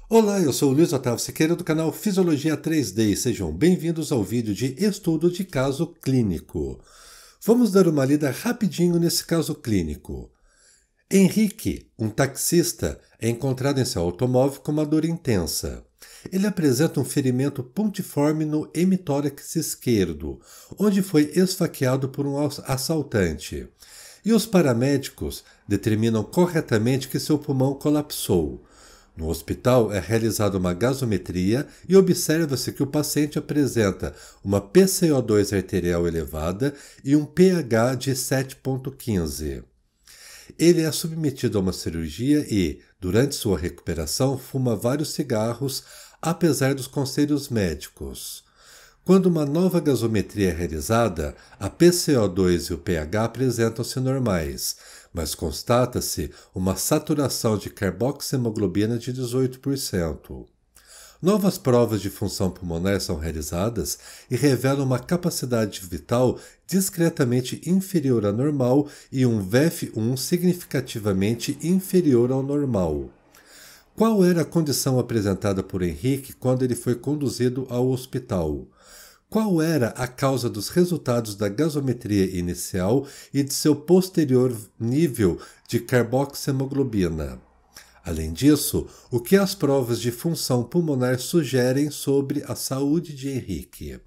Olá, eu sou o Luiz Otávio Siqueira do canal Fisiologia 3D e sejam bem-vindos ao vídeo de estudo de caso clínico. Vamos dar uma lida rapidinho nesse caso clínico. Henrique, um taxista, é encontrado em seu automóvel com uma dor intensa. Ele apresenta um ferimento pontiforme no hemitórax esquerdo, onde foi esfaqueado por um assaltante. E os paramédicos determinam corretamente que seu pulmão colapsou. No hospital é realizada uma gasometria e observa-se que o paciente apresenta uma PCO2 arterial elevada e um pH de 7,15. Ele é submetido a uma cirurgia e, durante sua recuperação, fuma vários cigarros, apesar dos conselhos médicos. Quando uma nova gasometria é realizada, a PCO2 e o pH apresentam-se normais, mas constata-se uma saturação de carboxihemoglobina de 18%. Novas provas de função pulmonar são realizadas e revelam uma capacidade vital discretamente inferior à normal e um VEF1 significativamente inferior ao normal. Qual era a condição apresentada por Henrique quando ele foi conduzido ao hospital? Qual era a causa dos resultados da gasometria inicial e de seu posterior nível de carboxihemoglobina? Além disso, o que as provas de função pulmonar sugerem sobre a saúde de Henrique?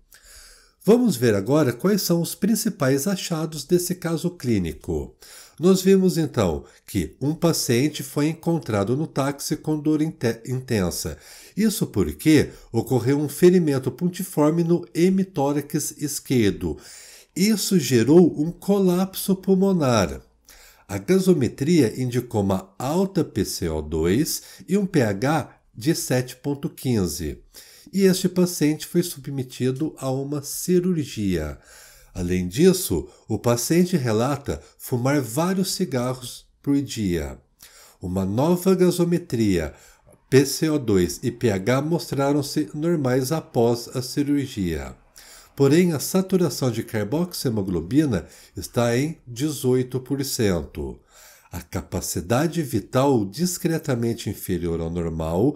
Vamos ver agora quais são os principais achados desse caso clínico. Nós vimos então que um paciente foi encontrado no táxi com dor intensa. Isso porque ocorreu um ferimento pontiforme no hemitórax esquerdo. Isso gerou um colapso pulmonar. A gasometria indicou uma alta PCO2 e um pH de 7,15. E este paciente foi submetido a uma cirurgia. Além disso, o paciente relata fumar vários cigarros por dia. Uma nova gasometria, PCO2 e pH mostraram-se normais após a cirurgia. Porém, a saturação de carboxihemoglobina está em 18%. A capacidade vital discretamente inferior ao normal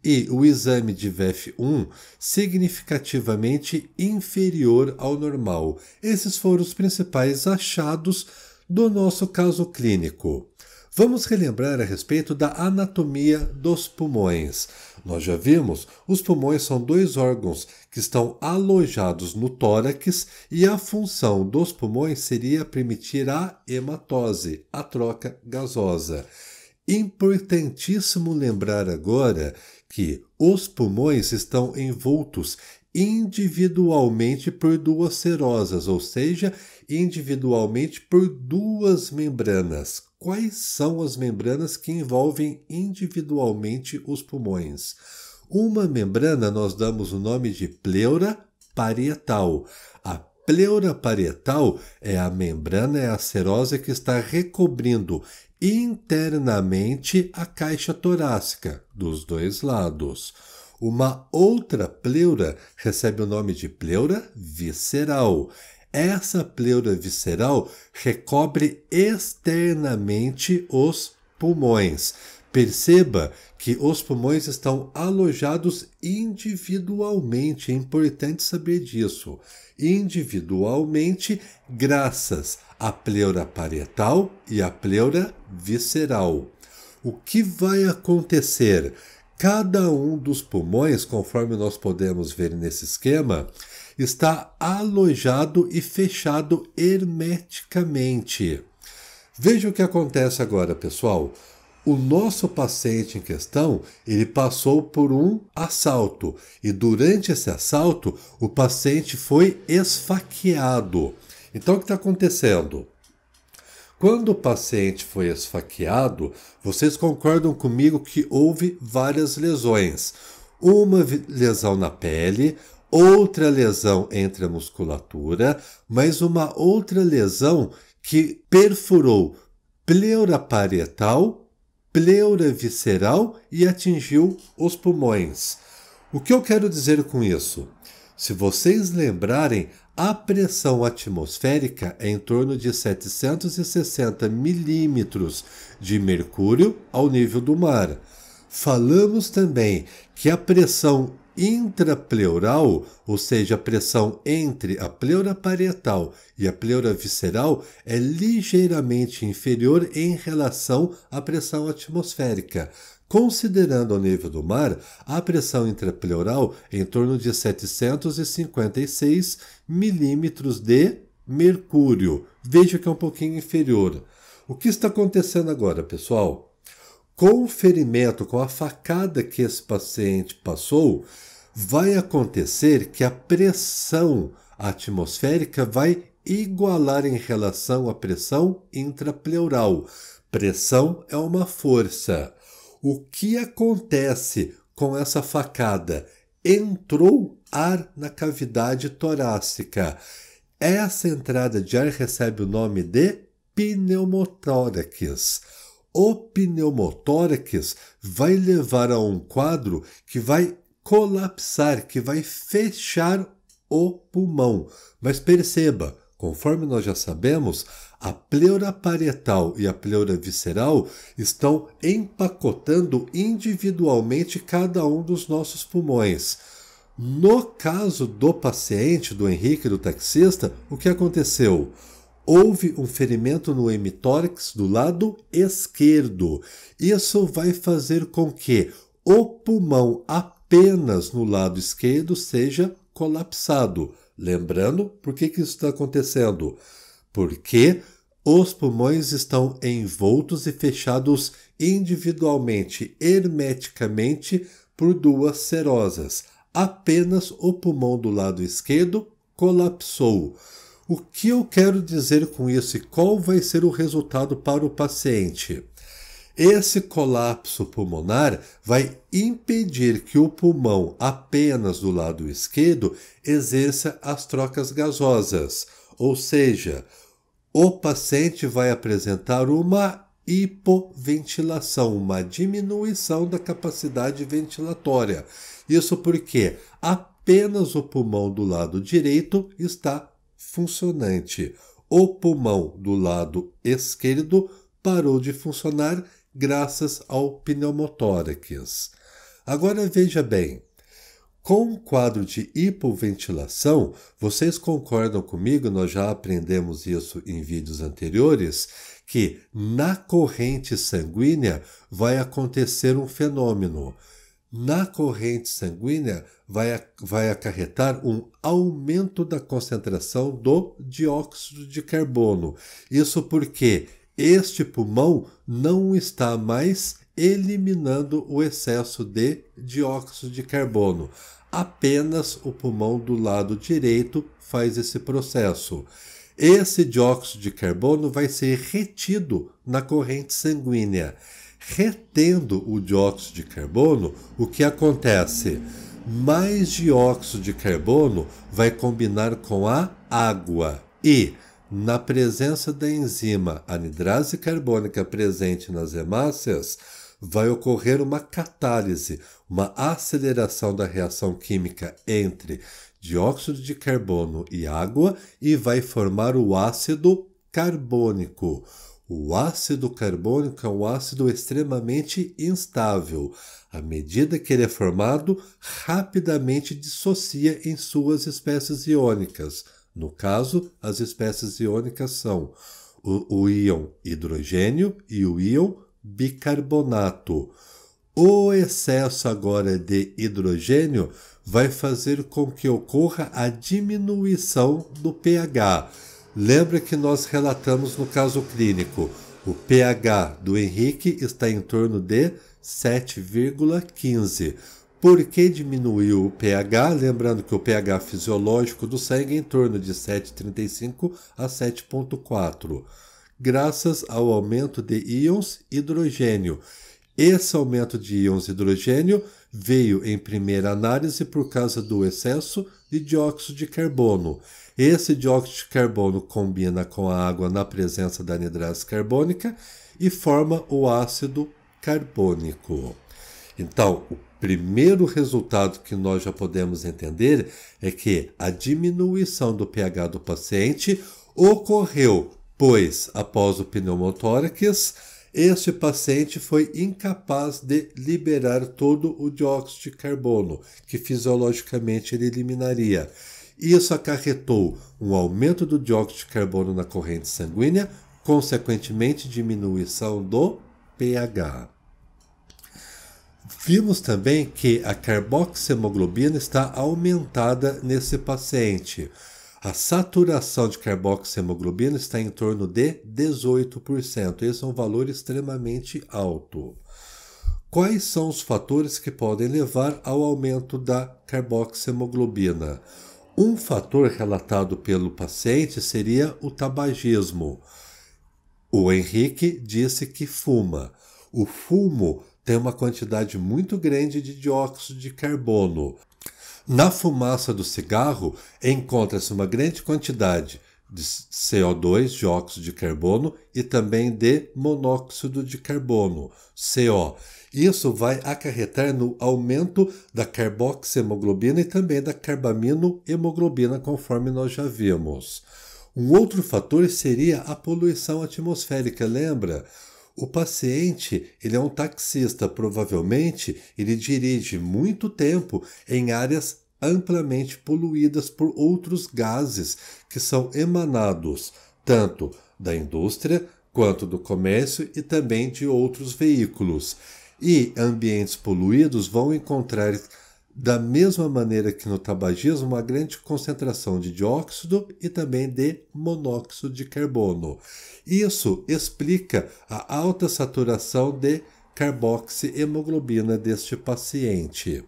e o exame de VEF1 significativamente inferior ao normal. Esses foram os principais achados do nosso caso clínico. Vamos relembrar a respeito da anatomia dos pulmões. Nós já vimos, os pulmões são dois órgãos que estão alojados no tórax e a função dos pulmões seria permitir a hematose, a troca gasosa. Importantíssimo lembrar agora que os pulmões estão envoltos individualmente por duas serosas, ou seja, individualmente por duas membranas. Quais são as membranas que envolvem individualmente os pulmões? Uma membrana nós damos o nome de pleura parietal. A pleura parietal é a membrana, é a serosa que está recobrindo internamente a caixa torácica dos dois lados. Uma outra pleura recebe o nome de pleura visceral. Essa pleura visceral recobre externamente os pulmões. Perceba que os pulmões estão alojados individualmente, é importante saber disso. Individualmente, graças à pleura parietal e à pleura visceral. O que vai acontecer? Cada um dos pulmões, conforme nós podemos ver nesse esquema, está alojado e fechado hermeticamente. Veja o que acontece agora, pessoal. O nosso paciente em questão, ele passou por um assalto e durante esse assalto o paciente foi esfaqueado. Então o que está acontecendo? Quando o paciente foi esfaqueado, vocês concordam comigo que houve várias lesões. Uma lesão na pele, outra lesão entre a musculatura, mas uma outra lesão que perfurou pleura parietal, pleura visceral e atingiu os pulmões. O que eu quero dizer com isso? Se vocês lembrarem, A pressão atmosférica é em torno de 760 milímetros de mercúrio ao nível do mar. Falamos também que a pressão intrapleural, ou seja, a pressão entre a pleura parietal e a pleura visceral, é ligeiramente inferior em relação à pressão atmosférica. Considerando ao nível do mar, a pressão intrapleural é em torno de 756 milímetros de mercúrio. Veja que é um pouquinho inferior. O que está acontecendo agora, pessoal? Com o ferimento, com a facada que esse paciente passou, vai acontecer que a pressão atmosférica vai igualar em relação à pressão intrapleural. Pressão é uma força. O que acontece com essa facada? Entrou ar na cavidade torácica. Essa entrada de ar recebe o nome de pneumotórax. O pneumotórax vai levar a um quadro que vai colapsar, que vai fechar o pulmão. Mas perceba, conforme nós já sabemos, a pleura parietal e a pleura visceral estão empacotando individualmente cada um dos nossos pulmões. No caso do paciente, do Henrique, do taxista, o que aconteceu? Houve um ferimento no hemitórax do lado esquerdo. Isso vai fazer com que o pulmão apenas no lado esquerdo seja colapsado. Lembrando, por que isso está acontecendo? Porque os pulmões estão envoltos e fechados individualmente, hermeticamente, por duas serosas. Apenas o pulmão do lado esquerdo colapsou. O que eu quero dizer com isso e qual vai ser o resultado para o paciente? Esse colapso pulmonar vai impedir que o pulmão apenas do lado esquerdo exerça as trocas gasosas, ou seja, o paciente vai apresentar uma hipoventilação, uma diminuição da capacidade ventilatória. Isso porque apenas o pulmão do lado direito está funcionante. O pulmão do lado esquerdo parou de funcionar graças ao pneumotórax. Agora veja bem, com o quadro de hipoventilação, vocês concordam comigo, nós já aprendemos isso em vídeos anteriores, que na corrente sanguínea vai acontecer um fenômeno. Na corrente sanguínea vai acarretar um aumento da concentração do dióxido de carbono. Isso porque este pulmão não está mais eliminando o excesso de dióxido de carbono. Apenas o pulmão do lado direito faz esse processo. Esse dióxido de carbono vai ser retido na corrente sanguínea. Retendo o dióxido de carbono, o que acontece? Mais dióxido de carbono vai combinar com a água e, na presença da enzima anidrase carbônica presente nas hemácias, vai ocorrer uma catálise, uma aceleração da reação química entre dióxido de carbono e água e vai formar o ácido carbônico. O ácido carbônico é um ácido extremamente instável. À medida que ele é formado, rapidamente dissocia em suas espécies iônicas. No caso, as espécies iônicas são o íon hidrogênio e o íon bicarbonato. O excesso agora de hidrogênio vai fazer com que ocorra a diminuição do pH. Lembra que nós relatamos no caso clínico, o pH do Henrique está em torno de 7,15. Por que diminuiu o pH? Lembrando que o pH fisiológico do sangue é em torno de 7,35 a 7,4. Graças ao aumento de íons hidrogênio. Esse aumento de íons hidrogênio veio em primeira análise por causa do excesso de dióxido de carbono. Esse dióxido de carbono combina com a água na presença da anidrase carbônica e forma o ácido carbônico. Então, o primeiro resultado que nós já podemos entender é que a diminuição do pH do paciente ocorreu, pois, após o pneumotórax, este paciente foi incapaz de liberar todo o dióxido de carbono, que fisiologicamente ele eliminaria. Isso acarretou um aumento do dióxido de carbono na corrente sanguínea, consequentemente diminuição do pH. Vimos também que a carboxiemoglobina está aumentada nesse paciente. A saturação de carboxiemoglobina está em torno de 18%. Esse é um valor extremamente alto. Quais são os fatores que podem levar ao aumento da carboxiemoglobina? Um fator relatado pelo paciente seria o tabagismo. O Henrique disse que fuma. O fumo tem uma quantidade muito grande de dióxido de carbono. Na fumaça do cigarro encontra-se uma grande quantidade de CO2, dióxido de carbono, e também de monóxido de carbono, CO. Isso vai acarretar no aumento da carboxiemoglobina e também da carbaminohemoglobina, conforme nós já vimos. Um outro fator seria a poluição atmosférica, lembra? O paciente, ele é um taxista, provavelmente ele dirige muito tempo em áreas amplamente poluídas por outros gases que são emanados tanto da indústria quanto do comércio e também de outros veículos. E ambientes poluídos vão encontrar, da mesma maneira que no tabagismo, uma grande concentração de dióxido e também de monóxido de carbono. Isso explica a alta saturação de carboxiemoglobina deste paciente.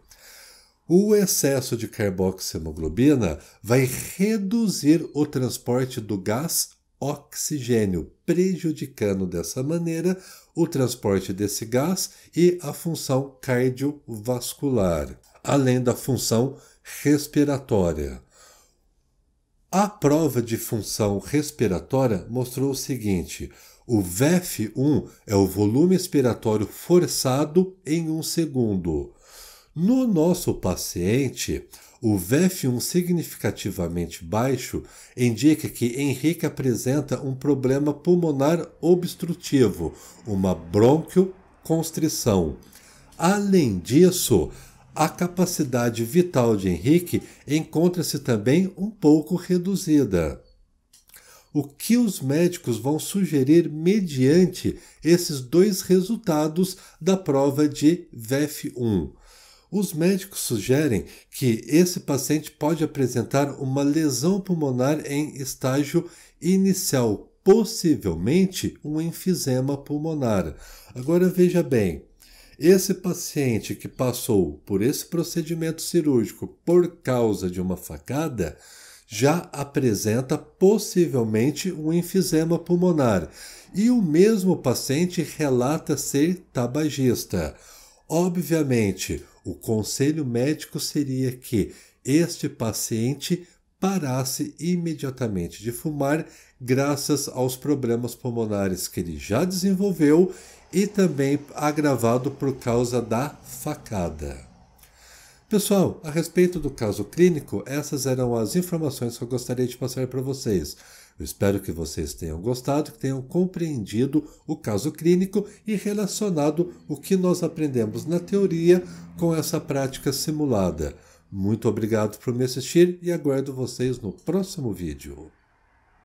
O excesso de carboxiemoglobina vai reduzir o transporte do gás oxigênio, prejudicando dessa maneira o transporte desse gás e a função cardiovascular, além da função respiratória. A prova de função respiratória mostrou o seguinte: o VEF1 é o volume expiratório forçado em 1 segundo. No nosso paciente, o VEF1 significativamente baixo indica que Henrique apresenta um problema pulmonar obstrutivo, uma bronquioconstrição. Além disso, a capacidade vital de Henrique encontra-se também um pouco reduzida. O que os médicos vão sugerir mediante esses dois resultados da prova de VEF1? Os médicos sugerem que esse paciente pode apresentar uma lesão pulmonar em estágio inicial, possivelmente um enfisema pulmonar. Agora veja bem, esse paciente que passou por esse procedimento cirúrgico por causa de uma facada já apresenta possivelmente um enfisema pulmonar e o mesmo paciente relata ser tabagista. Obviamente, o conselho médico seria que este paciente parasse imediatamente de fumar graças aos problemas pulmonares que ele já desenvolveu e também agravado por causa da facada. Pessoal, a respeito do caso clínico, essas eram as informações que eu gostaria de passar para vocês. Eu espero que vocês tenham gostado, que tenham compreendido o caso clínico e relacionado o que nós aprendemos na teoria com essa prática simulada. Muito obrigado por me assistir e aguardo vocês no próximo vídeo.